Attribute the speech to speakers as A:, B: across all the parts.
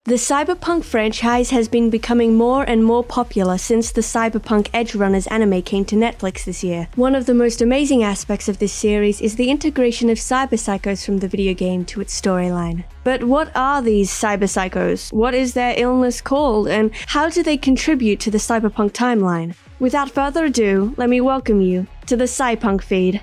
A: The Cyberpunk franchise has been becoming more and more popular since the Cyberpunk Edgerunners anime came to Netflix this year. One of the most amazing aspects of this series is the integration of Cyberpsychos from the video game to its storyline. But what are these Cyberpsychos? What is their illness called, and how do they contribute to the Cyberpunk timeline? Without further ado, let me welcome you to the Cyberpunk feed.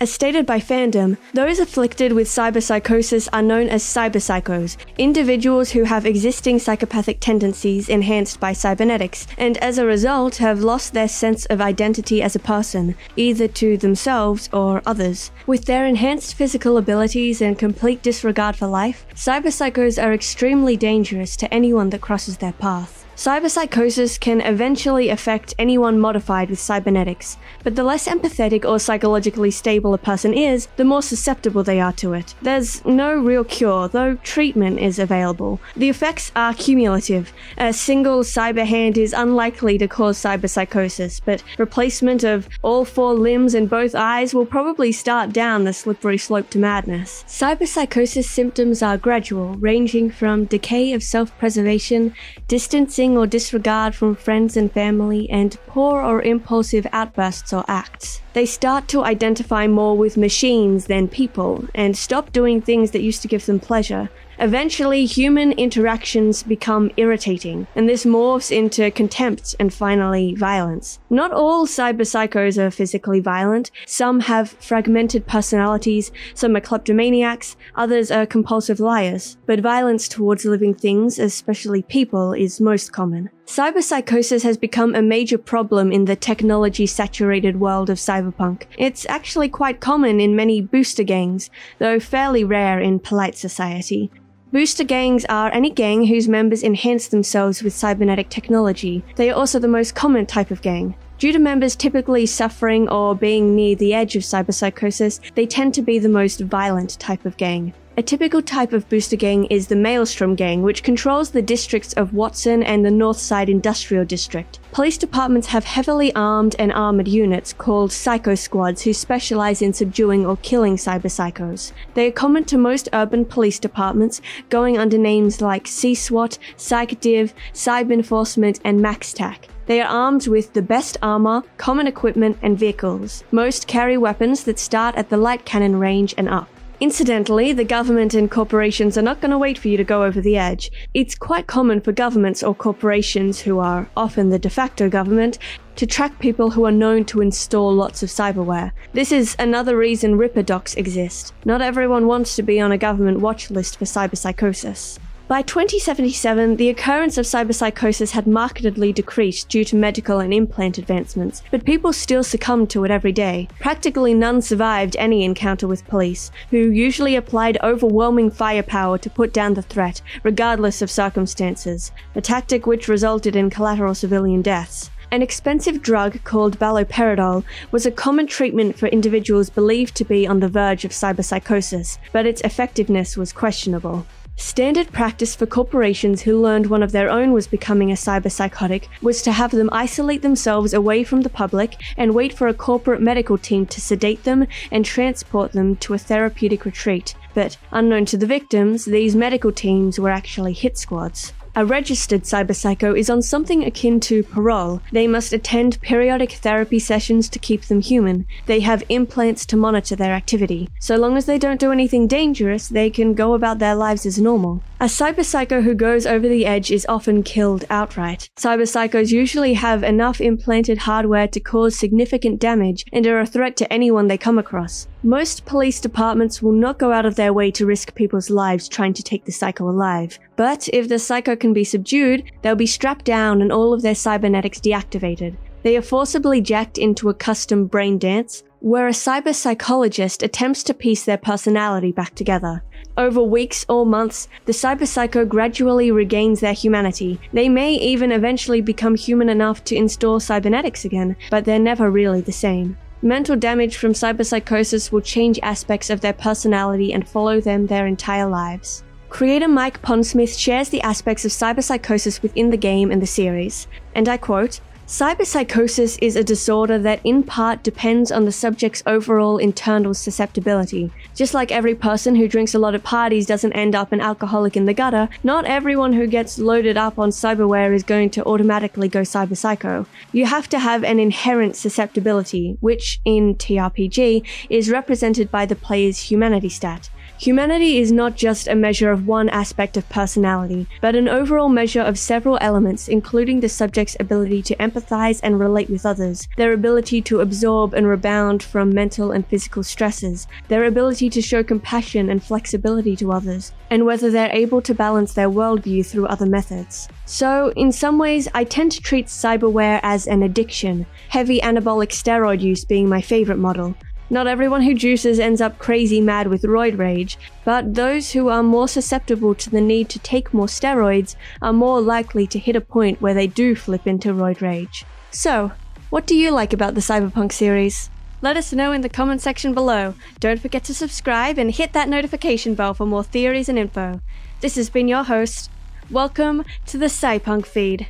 A: As stated by fandom, those afflicted with cyberpsychosis are known as cyberpsychos, individuals who have existing psychopathic tendencies enhanced by cybernetics, and as a result have lost their sense of identity as a person, either to themselves or others. With their enhanced physical abilities and complete disregard for life, cyberpsychos are extremely dangerous to anyone that crosses their path. Cyberpsychosis can eventually affect anyone modified with cybernetics, but the less empathetic or psychologically stable a person is, the more susceptible they are to it. There's no real cure, though treatment is available. The effects are cumulative. A single cyber hand is unlikely to cause cyberpsychosis, but replacement of all 4 limbs and both eyes will probably start down the slippery slope to madness. Cyberpsychosis symptoms are gradual, ranging from decay of self-preservation, distancing or disregard from friends and family, and poor or impulsive outbursts or acts. They start to identify more with machines than people, and stop doing things that used to give them pleasure. Eventually, human interactions become irritating, and this morphs into contempt and finally violence. Not all cyberpsychos are physically violent. Some have fragmented personalities, some are kleptomaniacs, others are compulsive liars. But violence towards living things, especially people, is most common. Cyberpsychosis has become a major problem in the technology-saturated world of cyberpunk. It's actually quite common in many booster gangs, though fairly rare in polite society. Booster gangs are any gang whose members enhance themselves with cybernetic technology. They are also the most common type of gang. Due to members typically suffering or being near the edge of cyberpsychosis, they tend to be the most violent type of gang. A typical type of booster gang is the Maelstrom gang, which controls the districts of Watson and the Northside Industrial District. Police departments have heavily armed and armored units called Psycho Squads who specialize in subduing or killing cyberpsychos. They are common to most urban police departments, going under names like C-SWAT, PsychDiv, Cyber Enforcement, and MaxTac. They are armed with the best armor, common equipment, and vehicles. Most carry weapons that start at the light cannon range and up. Incidentally, the government and corporations are not going to wait for you to go over the edge. It's quite common for governments or corporations, who are often the de facto government, to track people who are known to install lots of cyberware. This is another reason Ripper docs exist. Not everyone wants to be on a government watch list for cyberpsychosis. By 2077, the occurrence of cyberpsychosis had markedly decreased due to medical and implant advancements, but people still succumbed to it every day. Practically none survived any encounter with police, who usually applied overwhelming firepower to put down the threat, regardless of circumstances, a tactic which resulted in collateral civilian deaths. An expensive drug called baloperidol was a common treatment for individuals believed to be on the verge of cyberpsychosis, but its effectiveness was questionable. Standard practice for corporations who learned one of their own was becoming a cyberpsychotic was to have them isolate themselves away from the public and wait for a corporate medical team to sedate them and transport them to a therapeutic retreat. But, unknown to the victims, these medical teams were actually hit squads. A registered cyberpsycho is on something akin to parole. They must attend periodic therapy sessions to keep them human. They have implants to monitor their activity. So long as they don't do anything dangerous, they can go about their lives as normal. A cyberpsycho who goes over the edge is often killed outright. Cyberpsychos usually have enough implanted hardware to cause significant damage and are a threat to anyone they come across. Most police departments will not go out of their way to risk people's lives trying to take the psycho alive. But if the psycho can be subdued, they'll be strapped down and all of their cybernetics deactivated. They are forcibly jacked into a custom brain dance, where a cyberpsychologist attempts to piece their personality back together. Over weeks or months, the cyberpsycho gradually regains their humanity. They may even eventually become human enough to install cybernetics again, but they're never really the same. Mental damage from cyberpsychosis will change aspects of their personality and follow them their entire lives. Creator Mike Pondsmith shares the aspects of cyberpsychosis within the game and the series, and I quote, "Cyberpsychosis is a disorder that in part depends on the subject's overall internal susceptibility. Just like every person who drinks a lot at parties doesn't end up an alcoholic in the gutter, not everyone who gets loaded up on cyberware is going to automatically go cyberpsycho. You have to have an inherent susceptibility, which, in TRPG, is represented by the player's humanity stat. Humanity is not just a measure of one aspect of personality, but an overall measure of several elements, including the subject's ability to empathize and relate with others, their ability to absorb and rebound from mental and physical stresses, their ability to show compassion and flexibility to others, and whether they're able to balance their worldview through other methods. So, in some ways, I tend to treat cyberware as an addiction, heavy anabolic steroid use being my favorite model. Not everyone who juices ends up crazy mad with roid rage, but those who are more susceptible to the need to take more steroids are more likely to hit a point where they do flip into roid rage. So, what do you like about the Cyberpunk series? Let us know in the comment section below. Don't forget to subscribe and hit that notification bell for more theories and info. This has been your host. Welcome to the Cyberpunk feed.